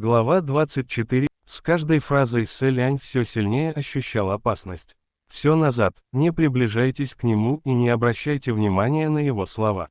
Глава 24. С каждой фразой Сэлянь все сильнее ощущал опасность. Все назад, не приближайтесь к нему и не обращайте внимания на его слова.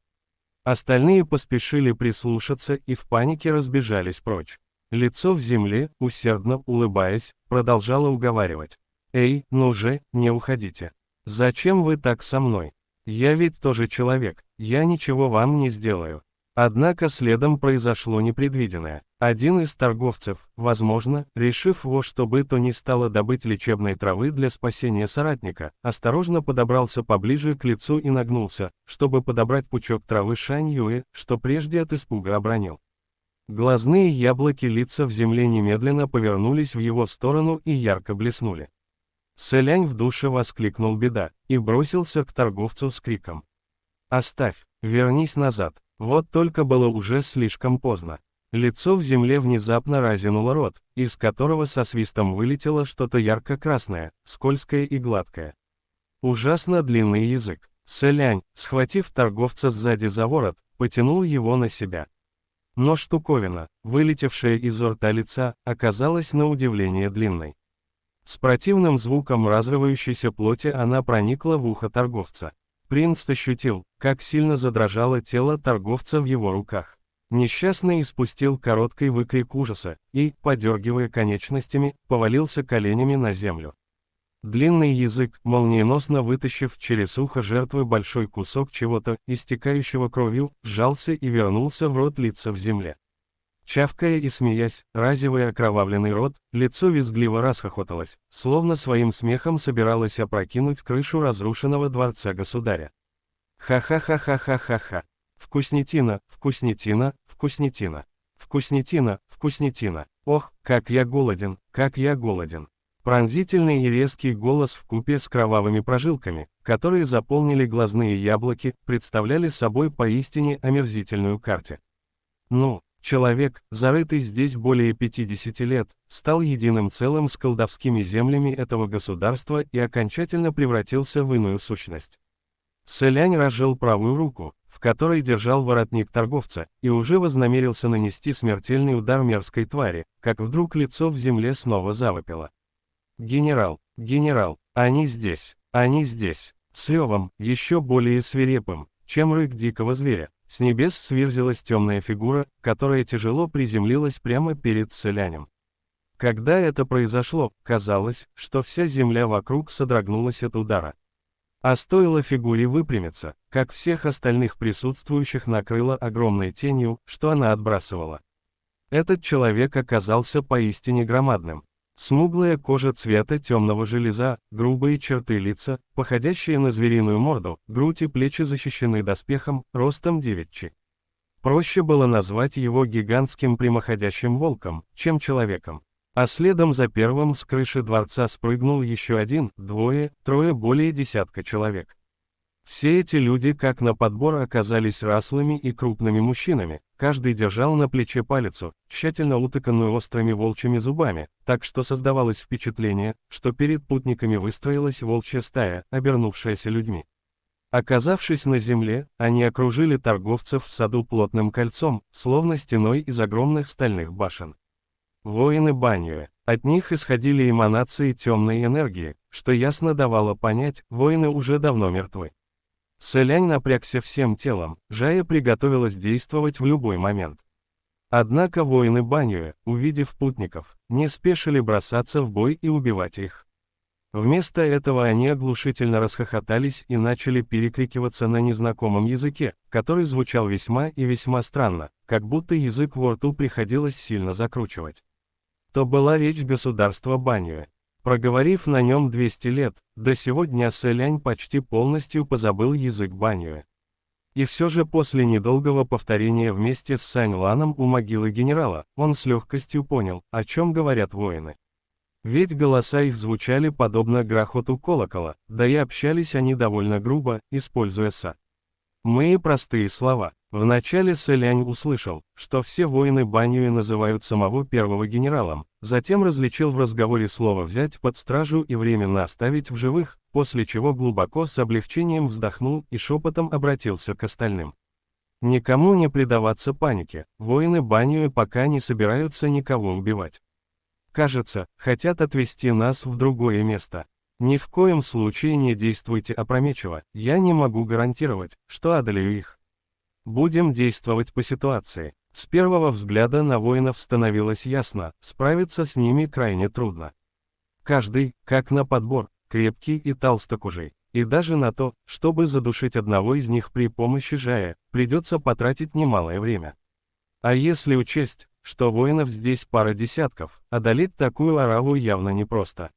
Остальные поспешили прислушаться и в панике разбежались прочь. Лицо в земле, усердно улыбаясь, продолжало уговаривать. «Эй, ну же, не уходите. Зачем вы так со мной? Я ведь тоже человек, я ничего вам не сделаю». Однако следом произошло непредвиденное. Один из торговцев, возможно, решив во что бы то ни стало добыть лечебной травы для спасения соратника, осторожно подобрался поближе к лицу и нагнулся, чтобы подобрать пучок травы Шань Юэ, что прежде от испуга обронил. Глазные яблоки лица в земле немедленно повернулись в его сторону и ярко блеснули. Сэлянь в душе воскликнул беда и бросился к торговцу с криком: «Оставь, вернись назад!» Вот только было уже слишком поздно. Лицо в земле внезапно разинуло рот, из которого со свистом вылетело что-то ярко-красное, скользкое и гладкое. Ужасно длинный язык. Сэлянь, схватив торговца сзади за ворот, потянул его на себя. Но штуковина, вылетевшая из рта лица, оказалась на удивление длинной. С противным звуком разрывающейся плоти она проникла в ухо торговца. Принц ощутил, как сильно задрожало тело торговца в его руках. Несчастный испустил короткий выкрик ужаса и, подергивая конечностями, повалился коленями на землю. Длинный язык, молниеносно вытащив через ухо жертвы большой кусок чего-то, истекающего кровью, сжался и вернулся в рот лица в земле. Чавкая и смеясь, разевая окровавленный рот, лицо визгливо расхохоталось, словно своим смехом собиралось опрокинуть крышу разрушенного дворца государя. Ха-ха-ха-ха-ха-ха-ха. Вкуснятина, вкуснятина, вкуснятина. Вкуснятина, вкуснятина. Ох, как я голоден, как я голоден. Пронзительный и резкий голос вкупе с кровавыми прожилками, которые заполнили глазные яблоки, представляли собой поистине омерзительную картину. Ну, человек, зарытый здесь более 50 лет, стал единым целым с колдовскими землями этого государства и окончательно превратился в иную сущность. Сэлянь разжал правую руку, в которой держал воротник торговца, и уже вознамерился нанести смертельный удар мерзкой твари, как вдруг лицо в земле снова завопило. «Генерал, генерал, они здесь, они здесь!» С ревом, еще более свирепым, чем рык дикого зверя, с небес сверзилась темная фигура, которая тяжело приземлилась прямо перед Сэлянем. Когда это произошло, казалось, что вся земля вокруг содрогнулась от удара. А стоило фигуре выпрямиться, как всех остальных присутствующих накрыло огромной тенью, что она отбрасывала. Этот человек оказался поистине громадным. Смуглая кожа цвета темного железа, грубые черты лица, походящие на звериную морду, грудь и плечи защищены доспехом, ростом 9 чи. Проще было назвать его гигантским прямоходящим волком, чем человеком. А следом за первым с крыши дворца спрыгнул еще один, двое, трое более десятка человек. Все эти люди как на подбор оказались рослыми и крупными мужчинами, каждый держал на плече палицу, тщательно утыканную острыми волчьими зубами, так что создавалось впечатление, что перед путниками выстроилась волчья стая, обернувшаяся людьми. Оказавшись на земле, они окружили торговцев в саду плотным кольцом, словно стеной из огромных стальных башен. Воины Баньюэ. От них исходили эманации темной энергии, что ясно давало понять, воины уже давно мертвы. Сэлянь напрягся всем телом, Жая приготовилась действовать в любой момент. Однако воины Баньюэ, увидев путников, не спешили бросаться в бой и убивать их. Вместо этого они оглушительно расхохотались и начали перекрикиваться на незнакомом языке, который звучал весьма и весьма странно, как будто язык во рту приходилось сильно закручивать. То была речь государства Баньюэ. Проговорив на нем 200 лет, до сего дня Сэлянь почти полностью позабыл язык Баньюэ. И все же после недолгого повторения вместе с Сань Ланом у могилы генерала, он с легкостью понял, о чем говорят воины. Ведь голоса их звучали подобно грохоту колокола, да и общались они довольно грубо, используя самые простые слова. Вначале Сэлянь услышал, что все воины Баньюэ называют самого первого генералом, затем различил в разговоре слово «взять под стражу» и временно оставить в живых, после чего глубоко с облегчением вздохнул и шепотом обратился к остальным. Никому не предаваться панике, воины Баньюэ пока не собираются никого убивать. Кажется, хотят отвезти нас в другое место. Ни в коем случае не действуйте опрометчиво, я не могу гарантировать, что одолею их. Будем действовать по ситуации. С первого взгляда на воинов становилось ясно, справиться с ними крайне трудно. Каждый, как на подбор, крепкий и толстокожий. И даже на то, чтобы задушить одного из них при помощи жая, придется потратить немалое время. А если учесть, что воинов здесь пара десятков, одолеть такую ораву явно непросто.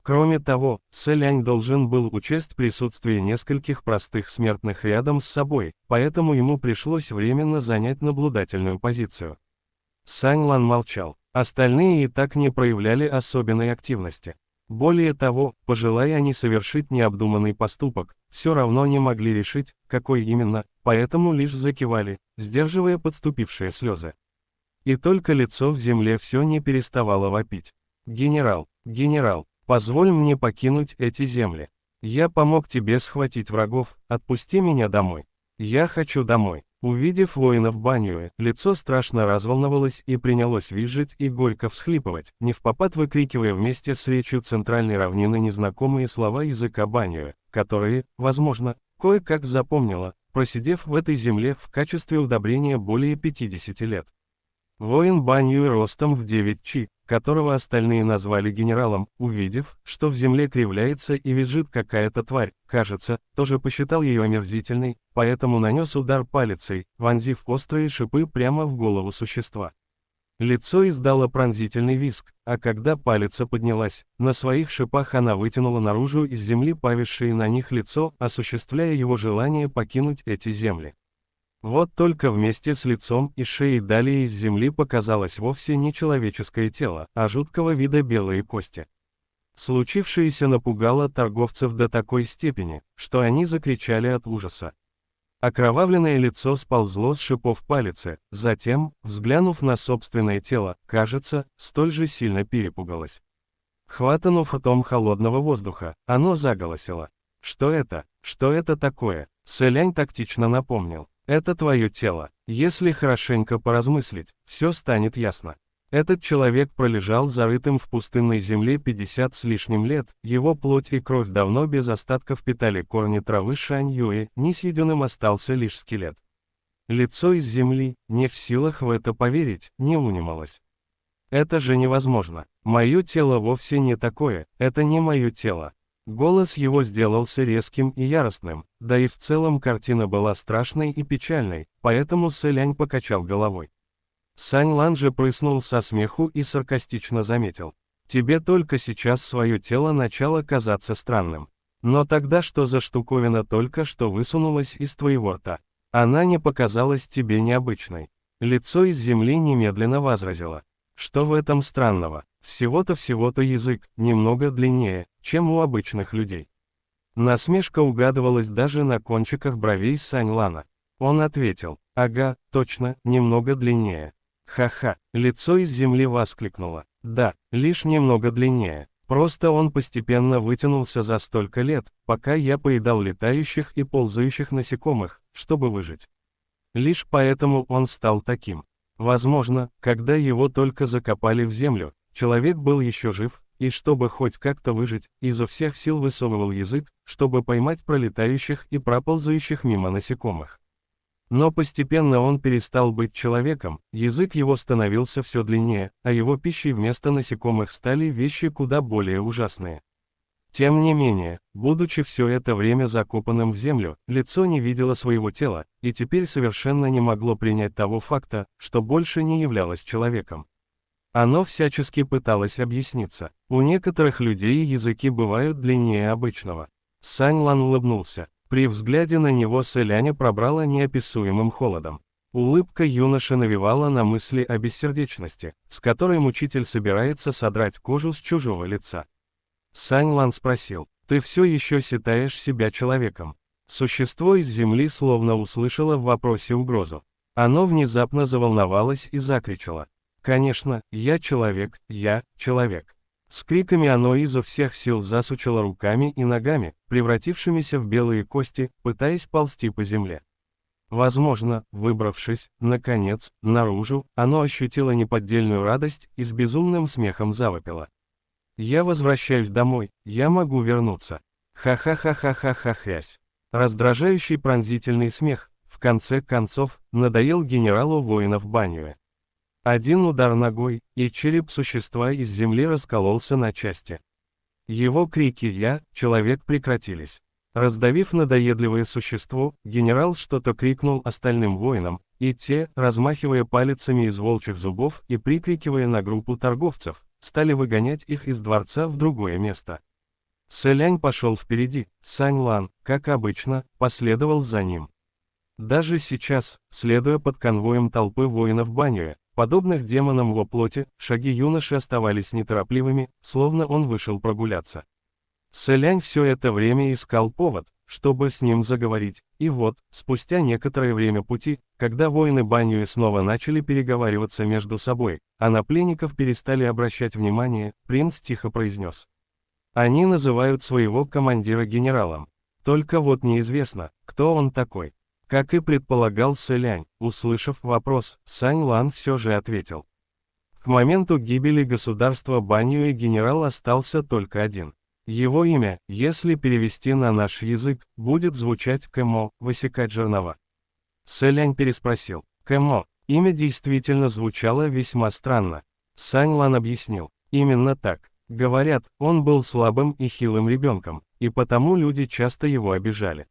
Кроме того, Сэлянь должен был учесть присутствие нескольких простых смертных рядом с собой, поэтому ему пришлось временно занять наблюдательную позицию. Сань Лан молчал, остальные и так не проявляли особенной активности. Более того, пожелая они совершить необдуманный поступок, все равно не могли решить, какой именно, поэтому лишь закивали, сдерживая подступившие слезы. И только лицо в земле все не переставало вопить. «Генерал, генерал, позволь мне покинуть эти земли. Я помог тебе схватить врагов, отпусти меня домой. Я хочу домой». Увидев воинов Баньюэ, лицо страшно разволновалось и принялось визжать и горько всхлипывать, невпопад выкрикивая вместе с речью центральной равнины незнакомые слова языка Баньюэ, которые, возможно, кое-как запомнила, просидев в этой земле в качестве удобрения более 50 лет. Воин Баньюэ ростом в 9 чи, которого остальные назвали генералом, увидев, что в земле кривляется и визжит какая-то тварь, кажется, тоже посчитал ее омерзительной, поэтому нанес удар палицей, вонзив острые шипы прямо в голову существа. Лицо издало пронзительный визг, а когда палица поднялась, на своих шипах она вытянула наружу из земли повисшее на них лицо, осуществляя его желание покинуть эти земли. Вот только вместе с лицом и шеей далее из земли показалось вовсе не человеческое тело, а жуткого вида белые кости. Случившееся напугало торговцев до такой степени, что они закричали от ужаса. Окровавленное лицо сползло с шипов палицы, затем, взглянув на собственное тело, кажется, столь же сильно перепугалось. Хватанув ртом холодного воздуха, оно заголосило. «Что это? Что это такое?» Сэлянь тактично напомнил. «Это твое тело. Если хорошенько поразмыслить, все станет ясно». Этот человек пролежал зарытым в пустынной земле 50 с лишним лет, его плоть и кровь давно без остатков питали корни травы Шань-Юэ, несъеденным остался лишь скелет. Лицо из земли, не в силах в это поверить, не унималось. «Это же невозможно. Мое тело вовсе не такое, это не мое тело». Голос его сделался резким и яростным, да и в целом картина была страшной и печальной, поэтому Сэлянь покачал головой. Сань Лан же прыснул со смеху и саркастично заметил. «Тебе только сейчас свое тело начало казаться странным. Но тогда что за штуковина только что высунулась из твоего рта? Она не показалась тебе необычной». Лицо из земли немедленно возразило. «Что в этом странного? Всего-то язык, немного длиннее, чем у обычных людей». Насмешка угадывалась даже на кончиках бровей Сань Лана. Он ответил: «Ага, точно, немного длиннее». Ха-ха, лицо из земли воскликнуло. «Да, лишь немного длиннее. Просто он постепенно вытянулся за столько лет, пока я поедал летающих и ползающих насекомых, чтобы выжить. Лишь поэтому он стал таким. Возможно, когда его только закопали в землю, человек был еще жив, и чтобы хоть как-то выжить, изо всех сил высовывал язык, чтобы поймать пролетающих и проползающих мимо насекомых. Но постепенно он перестал быть человеком, язык его становился все длиннее, а его пищей вместо насекомых стали вещи куда более ужасные. Тем не менее, будучи все это время закопанным в землю, лицо не видело своего тела, и теперь совершенно не могло принять того факта, что больше не являлось человеком. Оно всячески пыталось объясниться. У некоторых людей языки бывают длиннее обычного. Сань Лан улыбнулся. При взгляде на него Сэляня пробрало неописуемым холодом. Улыбка юноши навевала на мысли о бессердечности, с которой мучитель собирается содрать кожу с чужого лица. Сань Лан спросил: «Ты все еще считаешь себя человеком?» Существо из земли словно услышало в вопросе угрозу. Оно внезапно заволновалось и закричало: «Конечно, я человек, я человек». С криками оно изо всех сил засучило руками и ногами, превратившимися в белые кости, пытаясь ползти по земле. Возможно, выбравшись, наконец, наружу, оно ощутило неподдельную радость и с безумным смехом завопило. «Я возвращаюсь домой, я могу вернуться. Ха-ха-ха-ха-ха-ха-хрясь». Раздражающий пронзительный смех, в конце концов, надоел генералу воинов Баньюэ. Один удар ногой, и череп существа из земли раскололся на части. Его крики «Я, человек» прекратились. Раздавив надоедливое существо, генерал что-то крикнул остальным воинам, и те, размахивая палицами из волчьих зубов и прикрикивая на группу торговцев, стали выгонять их из дворца в другое место. Сэлянь пошел впереди, Сань Лан, как обычно, последовал за ним. Даже сейчас, следуя под конвоем толпы воинов Баньюэ, подобных демонам во плоти, шаги юноши оставались неторопливыми, словно он вышел прогуляться. Сэлянь все это время искал повод, чтобы с ним заговорить, и вот, спустя некоторое время пути, когда воины Баньюэ снова начали переговариваться между собой, а на пленников перестали обращать внимание, принц тихо произнес. Они называют своего командира генералом. Только вот неизвестно, кто он такой. Как и предполагал Сэлянь, услышав вопрос, Сань Лан все же ответил. К моменту гибели государства Баньюэ генерал остался только один. Его имя, если перевести на наш язык, будет звучать Кэмо, высекать жернова. Сэлянь переспросил. Кэмо, имя действительно звучало весьма странно. Сань Лан объяснил. Именно так. Говорят, он был слабым и хилым ребенком, и потому люди часто его обижали.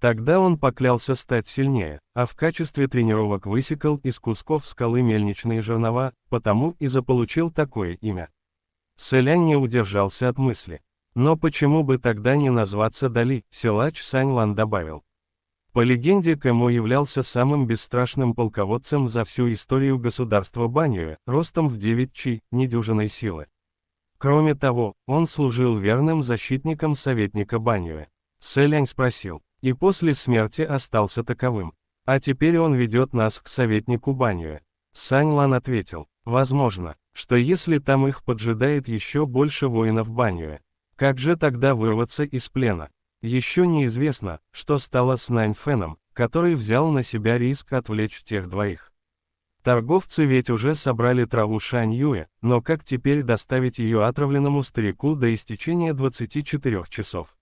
Тогда он поклялся стать сильнее, а в качестве тренировок высекал из кусков скалы мельничные жернова, потому и заполучил такое имя. Сэлянь не удержался от мысли. Но почему бы тогда не назваться Дали, силач Сань Лан добавил. По легенде, Кэмо являлся самым бесстрашным полководцем за всю историю государства Баньюэ, ростом в 9 чи, недюжиной силы. Кроме того, он служил верным защитником советника Баньюэ. Сэлянь спросил, и после смерти остался таковым. А теперь он ведет нас к советнику Баньюэ. Сань Лан ответил, возможно, что если там их поджидает еще больше воинов Баньюэ. Как же тогда вырваться из плена? Еще неизвестно, что стало с Нань Фэном, который взял на себя риск отвлечь тех двоих. Торговцы ведь уже собрали траву Шань Юэ, но как теперь доставить ее отравленному старику до истечения 24 часов?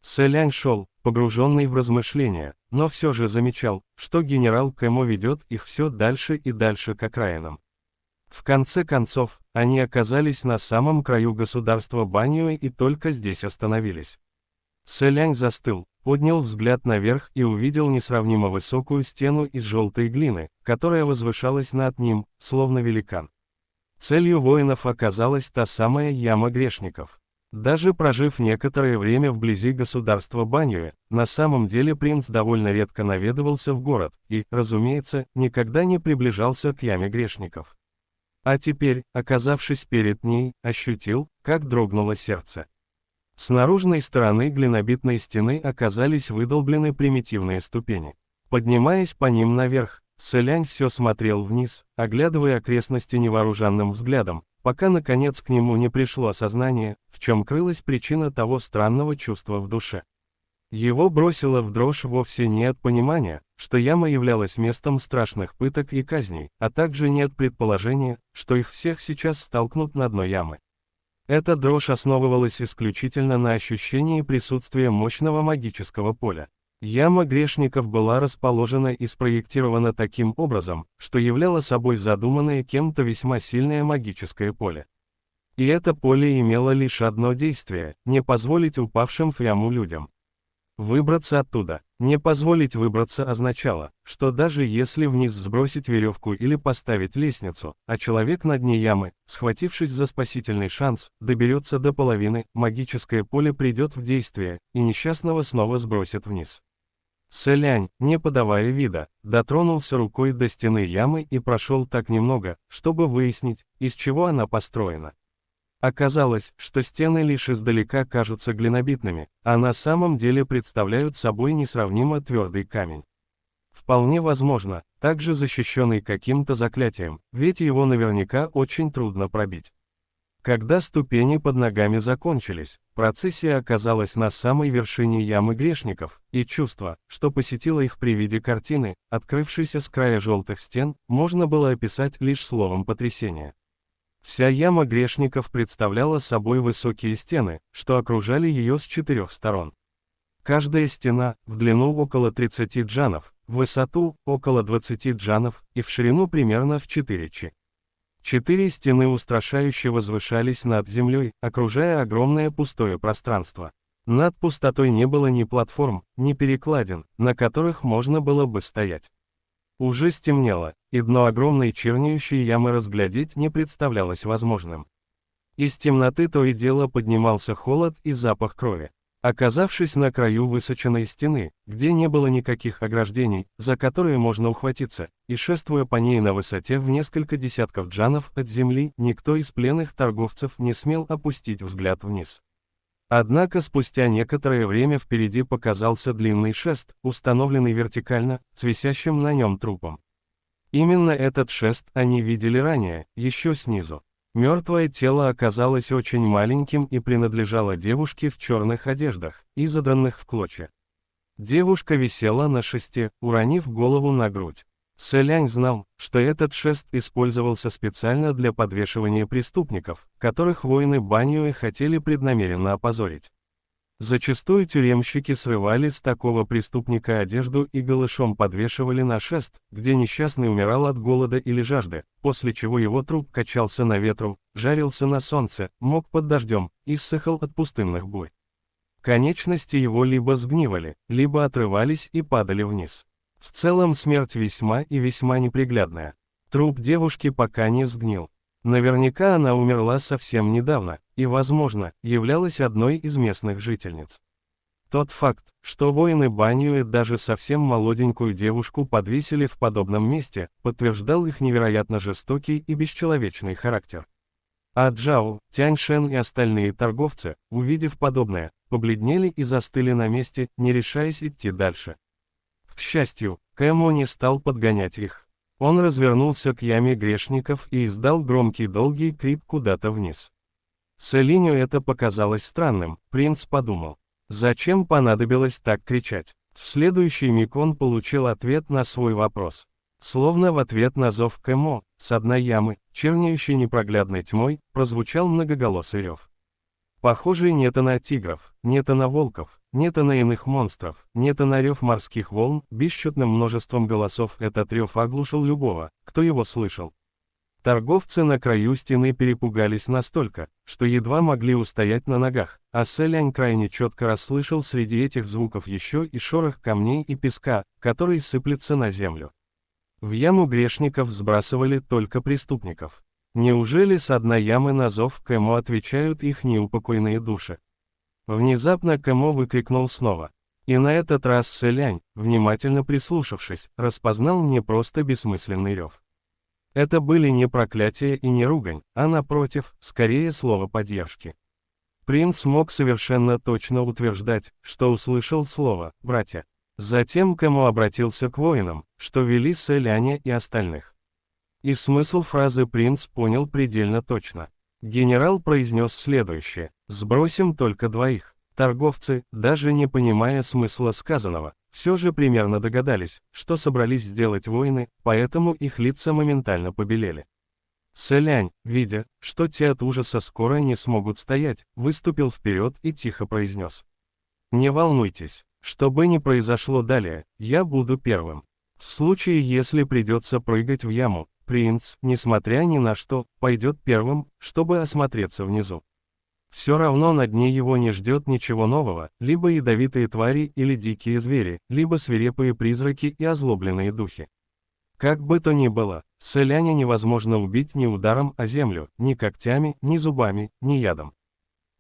Сэлянь шел, погруженный в размышления, но все же замечал, что генерал Кэмо ведет их все дальше и дальше к окраинам. В конце концов, они оказались на самом краю государства Баньюэ и только здесь остановились. Сэлянь застыл, поднял взгляд наверх и увидел несравнимо высокую стену из желтой глины, которая возвышалась над ним, словно великан. Целью воинов оказалась та самая яма грешников. Даже прожив некоторое время вблизи государства Баньюэ, на самом деле принц довольно редко наведывался в город и, разумеется, никогда не приближался к яме грешников. А теперь, оказавшись перед ней, ощутил, как дрогнуло сердце. С наружной стороны глинобитной стены оказались выдолблены примитивные ступени. Поднимаясь по ним наверх, Сэлянь все смотрел вниз, оглядывая окрестности невооруженным взглядом, пока наконец к нему не пришло осознание, в чем крылась причина того странного чувства в душе. Его бросило в дрожь вовсе не от понимания, что яма являлась местом страшных пыток и казней, а также не от предположения, что их всех сейчас столкнут на дно ямы. Эта дрожь основывалась исключительно на ощущении присутствия мощного магического поля. Яма грешников была расположена и спроектирована таким образом, что являла собой задуманное кем-то весьма сильное магическое поле. И это поле имело лишь одно действие – не позволить упавшим в яму людям выбраться оттуда. Не позволить выбраться означало, что даже если вниз сбросить веревку или поставить лестницу, а человек на дне ямы, схватившись за спасительный шанс, доберется до половины, магическое поле придет в действие, и несчастного снова сбросит вниз. Сэлянь, не подавая вида, дотронулся рукой до стены ямы и прошел так немного, чтобы выяснить, из чего она построена. Оказалось, что стены лишь издалека кажутся глинобитными, а на самом деле представляют собой несравнимо твердый камень. Вполне возможно, также защищенный каким-то заклятием, ведь его наверняка очень трудно пробить. Когда ступени под ногами закончились, процессия оказалась на самой вершине ямы грешников, и чувство, что посетило их при виде картины, открывшейся с края желтых стен, можно было описать лишь словом потрясения. Вся яма грешников представляла собой высокие стены, что окружали ее с 4 сторон. Каждая стена, в длину около 30 джанов, в высоту около 20 джанов и в ширину примерно в 4 чи. 4 стены устрашающе возвышались над землей, окружая огромное пустое пространство. Над пустотой не было ни платформ, ни перекладин, на которых можно было бы стоять. Уже стемнело, и дно огромной чернеющей ямы разглядеть не представлялось возможным. Из темноты то и дело поднимался холод и запах крови. Оказавшись на краю высоченной стены, где не было никаких ограждений, за которые можно ухватиться, и шествуя по ней на высоте в несколько десятков джанов от земли, никто из пленных торговцев не смел опустить взгляд вниз. Однако спустя некоторое время впереди показался длинный шест, установленный вертикально, с висящим на нем трупом. Именно этот шест они видели ранее, еще снизу. Мертвое тело оказалось очень маленьким и принадлежало девушке в черных одеждах, изодранных в клочья. Девушка висела на шесте, уронив голову на грудь. Сэлянь знал, что этот шест использовался специально для подвешивания преступников, которых воины Баньюэ хотели преднамеренно опозорить. Зачастую тюремщики срывали с такого преступника одежду и голышом подвешивали на шест, где несчастный умирал от голода или жажды, после чего его труп качался на ветру, жарился на солнце, мок под дождем, иссыхал от пустынных бурь. Конечности его либо сгнивали, либо отрывались и падали вниз. В целом смерть весьма и весьма неприглядная. Труп девушки пока не сгнил. Наверняка она умерла совсем недавно, и, возможно, являлась одной из местных жительниц. Тот факт, что воины Баньюэ даже совсем молоденькую девушку подвесили в подобном месте, подтверждал их невероятно жестокий и бесчеловечный характер. А Джао, Тяньшен и остальные торговцы, увидев подобное, побледнели и застыли на месте, не решаясь идти дальше. К счастью, Кэмо не стал подгонять их. Он развернулся к яме грешников и издал громкий долгий крип куда-то вниз. Сэлиню это показалось странным, принц подумал. Зачем понадобилось так кричать? В следующий миг он получил ответ на свой вопрос. Словно в ответ на зов Кэмо, с дна ямы, чернеющей непроглядной тьмой, прозвучал многоголосый рев. Похожий не то на тигров, не то на волков, не то на иных монстров, не то на рев морских волн, бесчетным множеством голосов этот рев оглушил любого, кто его слышал. Торговцы на краю стены перепугались настолько, что едва могли устоять на ногах, а Сэлянь крайне четко расслышал среди этих звуков еще и шорох камней и песка, который сыплется на землю. В яму грешников сбрасывали только преступников. Неужели с дна ямы на зов Кэмо отвечают их неупокойные души? Внезапно Кэмо выкрикнул снова. И на этот раз Сэлянь, внимательно прислушавшись, распознал не просто бессмысленный рев. Это были не проклятия и не ругань, а напротив, скорее слово поддержки. Принц мог совершенно точно утверждать, что услышал слово «братья». Затем Кэмо обратился к воинам, что вели Сэляня и остальных. И смысл фразы принц понял предельно точно. Генерал произнес следующее: «Сбросим только двоих». Торговцы, даже не понимая смысла сказанного, все же примерно догадались, что собрались сделать воины, поэтому их лица моментально побелели. Сэлянь, видя, что те от ужаса скоро не смогут стоять, выступил вперед и тихо произнес: «Не волнуйтесь, что бы ни произошло далее, я буду первым. В случае, если придется прыгать в яму, принц, несмотря ни на что, пойдет первым, чтобы осмотреться внизу. Все равно на дне его не ждет ничего нового, либо ядовитые твари или дикие звери, либо свирепые призраки и озлобленные духи. Как бы то ни было, Сэляня невозможно убить ни ударом о землю, ни когтями, ни зубами, ни ядом.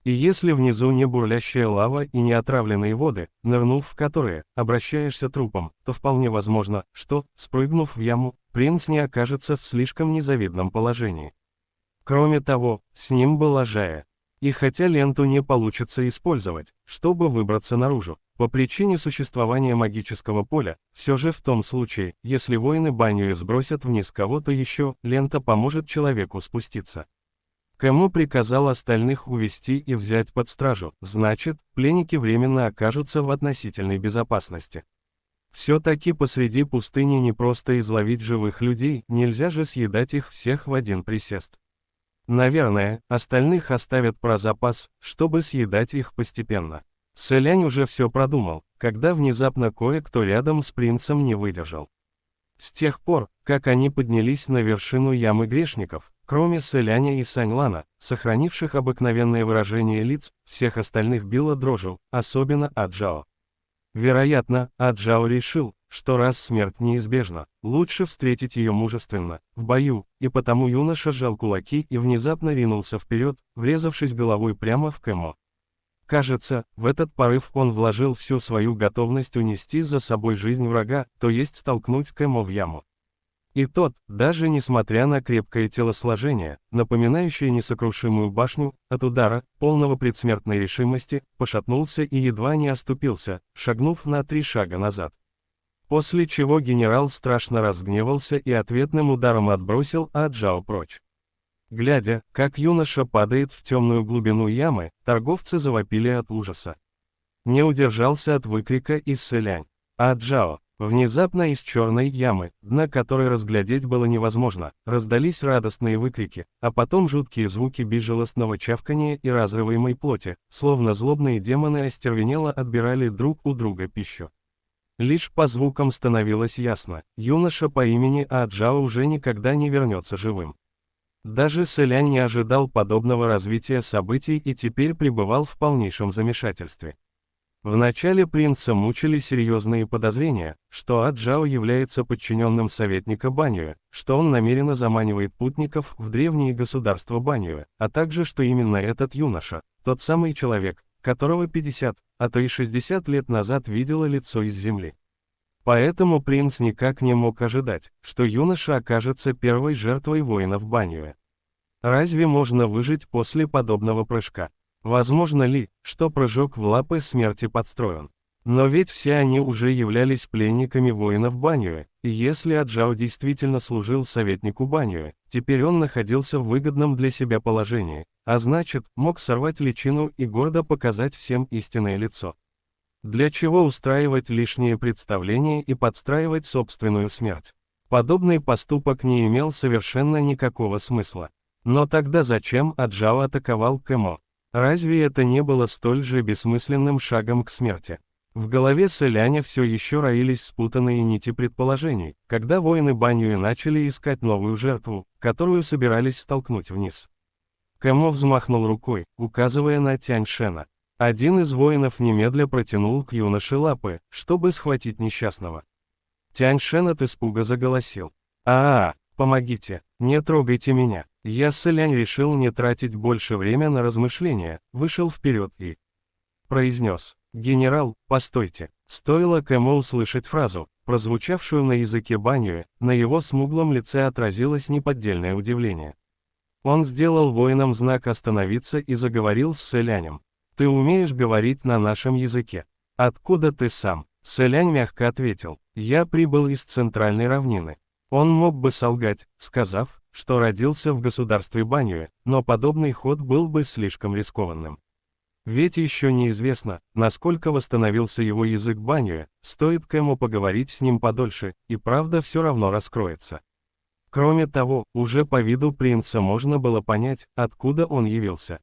И если внизу не бурлящая лава и не отравленные воды, нырнув в которые, обращаешься трупом, то вполне возможно, что, спрыгнув в яму, принц не окажется в слишком незавидном положении. Кроме того, с ним была Жая. И хотя ленту не получится использовать, чтобы выбраться наружу, по причине существования магического поля, все же в том случае, если воины Баньюэ сбросят вниз кого-то еще, лента поможет человеку спуститься. Кэмо приказал остальных увести и взять под стражу, значит, пленники временно окажутся в относительной безопасности. Все-таки посреди пустыни не просто изловить живых людей, нельзя же съедать их всех в один присест. Наверное, остальных оставят про запас, чтобы съедать их постепенно. Сэлянь уже все продумал, когда внезапно кое-кто рядом с принцем не выдержал. С тех пор, как они поднялись на вершину ямы грешников, кроме Сэляня и Саньлана, сохранивших обыкновенное выражение лиц, всех остальных било дрожью, особенно Аджао. Вероятно, Аджао решил, что раз смерть неизбежна, лучше встретить ее мужественно, в бою, и потому юноша сжал кулаки и внезапно ринулся вперед, врезавшись головой прямо в Кэмо. Кажется, в этот порыв он вложил всю свою готовность унести за собой жизнь врага, то есть столкнуть Кэмо в яму. И тот, даже несмотря на крепкое телосложение, напоминающее несокрушимую башню, от удара, полного предсмертной решимости, пошатнулся и едва не оступился, шагнув на 3 шага назад. После чего генерал страшно разгневался и ответным ударом отбросил Аджао прочь. Глядя, как юноша падает в темную глубину ямы, торговцы завопили от ужаса. Не удержался от выкрика и Сэлянь. Аджао! Внезапно из черной ямы, дна которой разглядеть было невозможно, раздались радостные выкрики, а потом жуткие звуки безжалостного чавкания и разрываемой плоти, словно злобные демоны остервенело отбирали друг у друга пищу. Лишь по звукам становилось ясно, юноша по имени Аджао уже никогда не вернется живым. Даже Сэлянь не ожидал подобного развития событий и теперь пребывал в полнейшем замешательстве. Вначале принца мучили серьезные подозрения, что Аджао является подчиненным советника Баньюэ, что он намеренно заманивает путников в древние государства Баньюэ, а также что именно этот юноша, тот самый человек, которого 50, а то и 60 лет назад видела лицо из земли. Поэтому принц никак не мог ожидать, что юноша окажется первой жертвой воинов Баньюэ. Разве можно выжить после подобного прыжка? Возможно ли, что прыжок в лапы смерти подстроен? Но ведь все они уже являлись пленниками воинов Баньюэ, и если Аджао действительно служил советнику Баньюэ, теперь он находился в выгодном для себя положении, а значит, мог сорвать личину и гордо показать всем истинное лицо. Для чего устраивать лишние представления и подстраивать собственную смерть? Подобный поступок не имел совершенно никакого смысла. Но тогда зачем Аджао атаковал Кэмо? Разве это не было столь же бессмысленным шагом к смерти? В голове Сэляня все еще роились спутанные нити предположений, когда воины Баньюэ начали искать новую жертву, которую собирались столкнуть вниз. Кэмо взмахнул рукой, указывая на Тяньшена. Один из воинов немедля протянул к юноше лапы, чтобы схватить несчастного. Тяньшен от испуга заголосил. Помогите, не трогайте меня. Я Сэлянь решил не тратить больше время на размышления, вышел вперед и произнес: «Генерал, постойте». Стоило Кэмо услышать фразу, прозвучавшую на языке Баньюэ, на его смуглом лице отразилось неподдельное удивление. Он сделал воинам знак остановиться и заговорил с Сэлянем. «Ты умеешь говорить на нашем языке? Откуда ты сам?» Сэлянь мягко ответил: «Я прибыл из центральной равнины». Он мог бы солгать, сказав, что родился в государстве Баньюэ, но подобный ход был бы слишком рискованным. Ведь еще неизвестно, насколько восстановился его язык Баньюэ, стоит Кэмо поговорить с ним подольше, и правда все равно раскроется. Кроме того, уже по виду принца можно было понять, откуда он явился.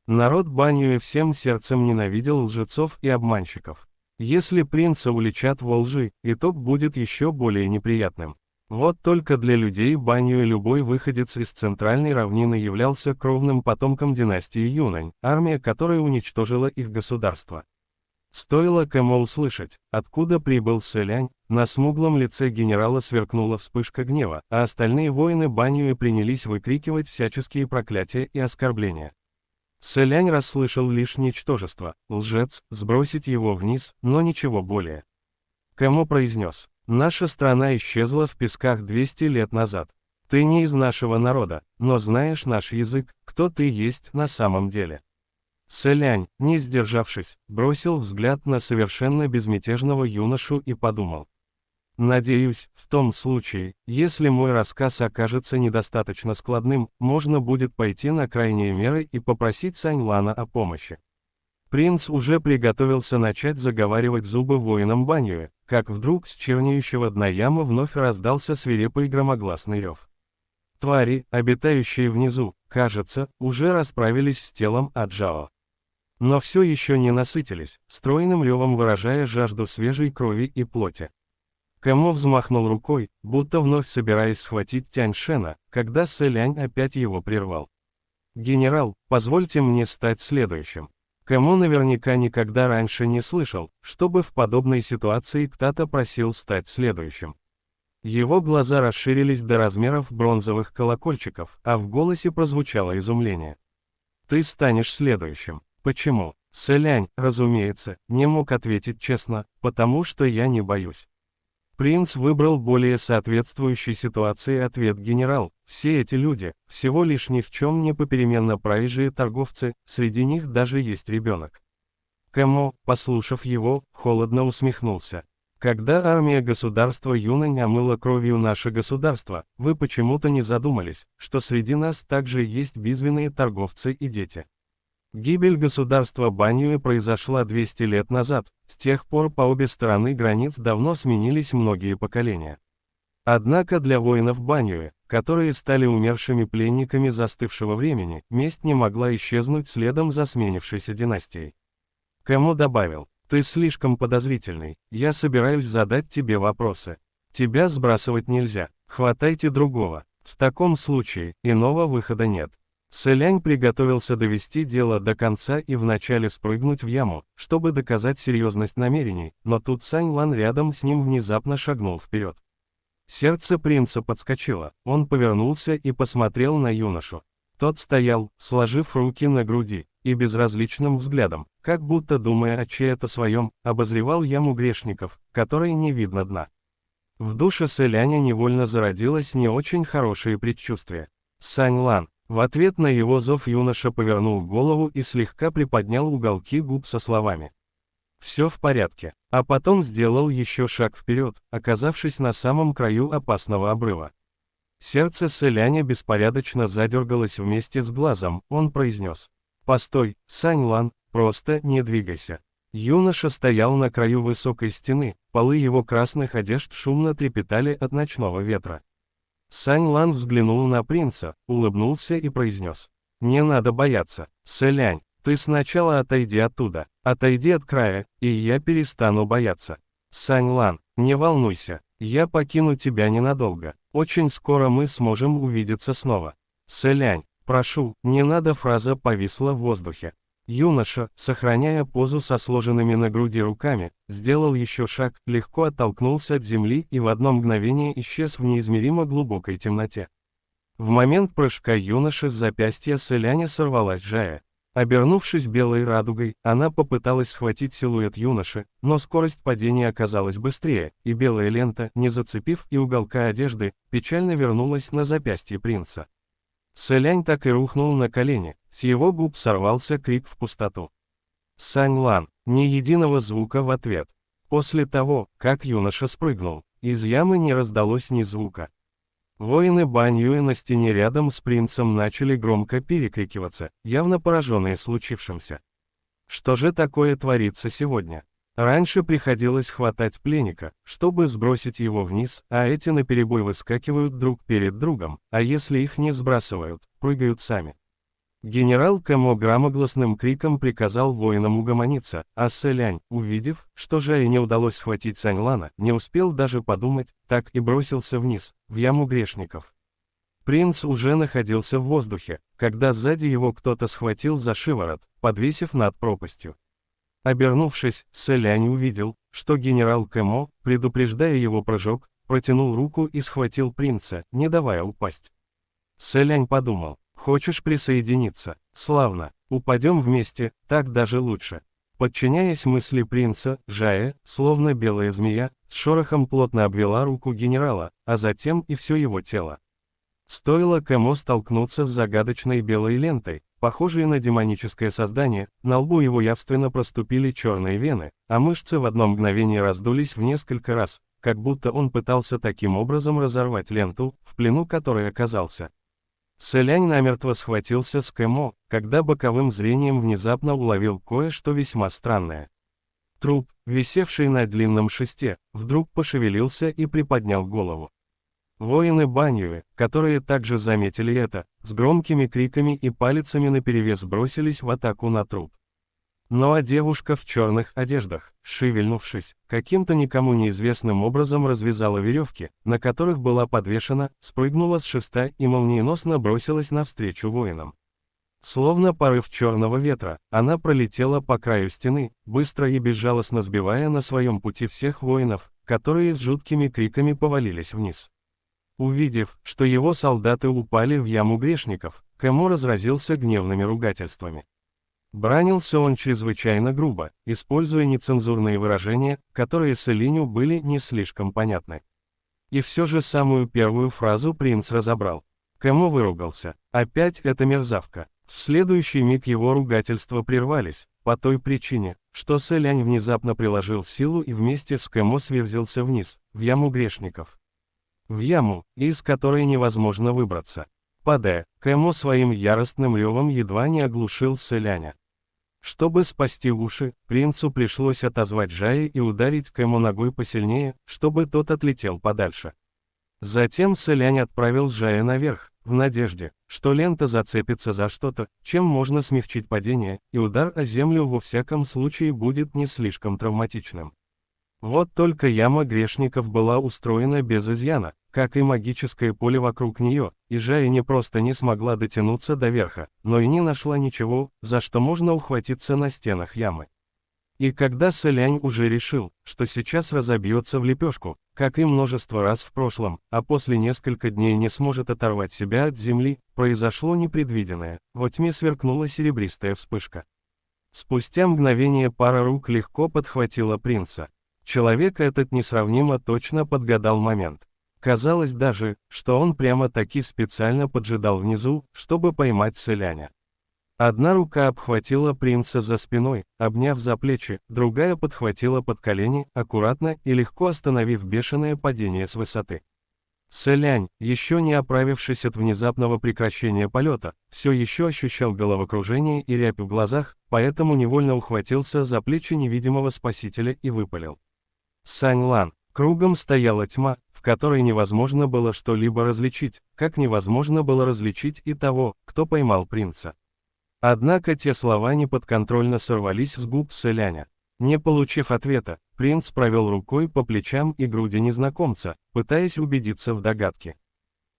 Народ Баньюэ всем сердцем ненавидел лжецов и обманщиков. Если принца уличат во лжи, итог будет еще более неприятным. Вот только для людей Баньюэ любой выходец из центральной равнины являлся кровным потомком династии Юнань, армия которой уничтожила их государство. Стоило Кэмо услышать, откуда прибыл Сэлянь, на смуглом лице генерала сверкнула вспышка гнева, а остальные воины Баньюэ принялись выкрикивать всяческие проклятия и оскорбления. Сэлянь расслышал лишь ничтожество, лжец, сбросить его вниз, но ничего более. Кэмо произнес: «Наша страна исчезла в песках 200 лет назад. Ты не из нашего народа, но знаешь наш язык, кто ты есть на самом деле». Сэлянь, не сдержавшись, бросил взгляд на совершенно безмятежного юношу и подумал: Надеюсь, в том случае, если мой рассказ окажется недостаточно складным, можно будет пойти на крайние меры и попросить Саньлана о помощи. Принц уже приготовился начать заговаривать зубы воинам Баньюэ, как вдруг с чернеющего дна ямы вновь раздался свирепый громогласный рев. Твари, обитающие внизу, кажется, уже расправились с телом Аджао. Но все еще не насытились, стройным ревом выражая жажду свежей крови и плоти. Кэмо взмахнул рукой, будто вновь собираясь схватить Тяньшена, когда Сэлянь опять его прервал. «Генерал, позвольте мне стать следующим». Кэмо наверняка никогда раньше не слышал, чтобы в подобной ситуации кто-то просил стать следующим. Его глаза расширились до размеров бронзовых колокольчиков, а в голосе прозвучало изумление. «Ты станешь следующим. Почему?» Сэлянь, разумеется, не мог ответить честно, потому что я не боюсь. Принц выбрал более соответствующий ситуации ответ генерал. Все эти люди, всего лишь ни в чем не попеременно проезжие торговцы, среди них даже есть ребенок. Кэмо, послушав его, холодно усмехнулся. Когда армия государства Юнань омыла кровью наше государство, вы почему-то не задумались, что среди нас также есть безвинные торговцы и дети. Гибель государства Баньюэ произошла 200 лет назад, с тех пор по обе стороны границ давно сменились многие поколения. Однако для воинов Баньюэ, которые стали умершими пленниками застывшего времени, месть не могла исчезнуть следом за сменившейся династией. Кэмо добавил: «Ты слишком подозрительный, я собираюсь задать тебе вопросы. Тебя сбрасывать нельзя, хватайте другого, в таком случае, иного выхода нет». Сэлянь приготовился довести дело до конца и вначале спрыгнуть в яму, чтобы доказать серьезность намерений, но тут Саньлан рядом с ним внезапно шагнул вперед. Сердце принца подскочило, он повернулся и посмотрел на юношу. Тот стоял, сложив руки на груди, и безразличным взглядом, как будто думая о чьей-то своем, обозревал яму грешников, которой не видно дна. В душе Сэляня невольно зародилось не очень хорошее предчувствие. Саньлан. В ответ на его зов юноша повернул голову и слегка приподнял уголки губ со словами: «Все в порядке», а потом сделал еще шаг вперед, оказавшись на самом краю опасного обрыва. Сердце Сэляня беспорядочно задергалось вместе с глазом, он произнес: «Постой, Саньлан, просто не двигайся». Юноша стоял на краю высокой стены, полы его красных одежд шумно трепетали от ночного ветра. Саньлан взглянул на принца, улыбнулся и произнес: «Не надо бояться, Сэлянь, ты сначала отойди оттуда, отойди от края, и я перестану бояться. Саньлан, не волнуйся, я покину тебя ненадолго, очень скоро мы сможем увидеться снова. Сэлянь, прошу, не надо». Фраза повисла в воздухе. Юноша, сохраняя позу со сложенными на груди руками, сделал еще шаг, легко оттолкнулся от земли и в одно мгновение исчез в неизмеримо глубокой темноте. В момент прыжка юноши с запястья Сэляня сорвалась Жая. Обернувшись белой радугой, она попыталась схватить силуэт юноши, но скорость падения оказалась быстрее, и белая лента, не зацепив и уголка одежды, печально вернулась на запястье принца. Сэлянь так и рухнул на колени, с его губ сорвался крик в пустоту. Саньлан, ни единого звука в ответ. После того, как юноша спрыгнул, из ямы не раздалось ни звука. Воины Баньюэ на стене рядом с принцем начали громко перекрикиваться, явно пораженные случившимся. Что же такое творится сегодня? Раньше приходилось хватать пленника, чтобы сбросить его вниз, а эти наперебой выскакивают друг перед другом, а если их не сбрасывают, прыгают сами. Генерал Кэмо громогласным криком приказал воинам угомониться, а Сэлянь, увидев, что Жае не удалось схватить Саньлана, не успел даже подумать, так и бросился вниз, в яму грешников. Принц уже находился в воздухе, когда сзади его кто-то схватил за шиворот, подвесив над пропастью. Обернувшись, Сэлянь увидел, что генерал Кэмо, предупреждая его прыжок, протянул руку и схватил принца, не давая упасть. Сэлянь подумал: «Хочешь присоединиться? Славно, упадем вместе, так даже лучше». Подчиняясь мысли принца, Жая, словно белая змея, с шорохом плотно обвела руку генерала, а затем и все его тело. Стоило Кэмо столкнуться с загадочной белой лентой, похожей на демоническое создание, на лбу его явственно проступили черные вены, а мышцы в одно мгновение раздулись в несколько раз, как будто он пытался таким образом разорвать ленту, в плену которой оказался. Сэлянь намертво схватился с Кэмо, когда боковым зрением внезапно уловил кое-что весьма странное. Труп, висевший на длинном шесте, вдруг пошевелился и приподнял голову. Воины Баньюэ, которые также заметили это, с громкими криками и палицами наперевес бросились в атаку на труп. Ну а девушка в черных одеждах, шевельнувшись, каким-то никому неизвестным образом развязала веревки, на которых была подвешена, спрыгнула с шеста и молниеносно бросилась навстречу воинам. Словно порыв черного ветра, она пролетела по краю стены, быстро и безжалостно сбивая на своем пути всех воинов, которые с жуткими криками повалились вниз. Увидев, что его солдаты упали в яму грешников, Кэмо разразился гневными ругательствами. Бранился он чрезвычайно грубо, используя нецензурные выражения, которые Сэлиню были не слишком понятны. И все же самую первую фразу принц разобрал. Кэмо выругался. Опять эта мерзавка. В следующий миг его ругательства прервались, по той причине, что Сэлянь внезапно приложил силу и вместе с Кэмо сверзился вниз, в яму грешников. В яму, из которой невозможно выбраться. Падая, Кэмо своим яростным ревом едва не оглушил Сэляня. Чтобы спасти уши, принцу пришлось отозвать Жая и ударить Кэмо ногой посильнее, чтобы тот отлетел подальше. Затем Сэлянь отправил Жая наверх, в надежде, что лента зацепится за что-то, чем можно смягчить падение, и удар о землю во всяком случае будет не слишком травматичным. Вот только яма грешников была устроена без изъяна, как и магическое поле вокруг нее, и Жая не просто не смогла дотянуться до верха, но и не нашла ничего, за что можно ухватиться на стенах ямы. И когда Сэлянь уже решил, что сейчас разобьется в лепешку, как и множество раз в прошлом, а после нескольких дней не сможет оторвать себя от земли, произошло непредвиденное, во тьме сверкнула серебристая вспышка. Спустя мгновение пара рук легко подхватила принца. Человек этот несравнимо точно подгадал момент. Казалось даже, что он прямо-таки специально поджидал внизу, чтобы поймать Сэляня. Одна рука обхватила принца за спиной, обняв за плечи, другая подхватила под колени, аккуратно и легко остановив бешеное падение с высоты. Сэлянь, еще не оправившись от внезапного прекращения полета, все еще ощущал головокружение и рябь в глазах, поэтому невольно ухватился за плечи невидимого спасителя и выпалил. «Сань Лан!» Кругом стояла тьма, в которой невозможно было что-либо различить, как невозможно было различить и того, кто поймал принца. Однако те слова неподконтрольно сорвались с губ Сэляня. Не получив ответа, принц провел рукой по плечам и груди незнакомца, пытаясь убедиться в догадке.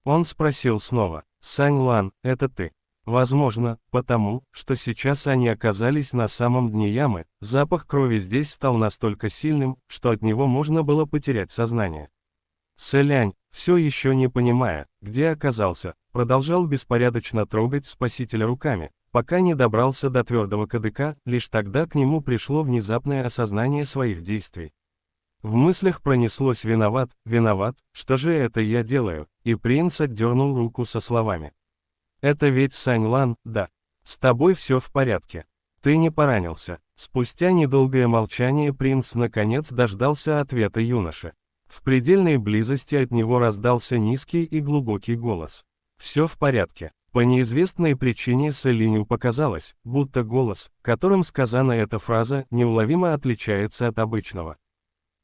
Он спросил снова: «Сань Лан, это ты?» Возможно, потому, что сейчас они оказались на самом дне ямы, запах крови здесь стал настолько сильным, что от него можно было потерять сознание. Сэлянь, все еще не понимая, где оказался, продолжал беспорядочно трогать спасителя руками, пока не добрался до твердого кадыка, лишь тогда к нему пришло внезапное осознание своих действий. В мыслях пронеслось «виноват, виноват, что же это я делаю», и принц отдернул руку со словами: «Это ведь Сань Лан, да. С тобой все в порядке. Ты не поранился». Спустя недолгое молчание принц наконец дождался ответа юноши. В предельной близости от него раздался низкий и глубокий голос. «Все в порядке». По неизвестной причине Сэлиню показалось, будто голос, которым сказана эта фраза, неуловимо отличается от обычного.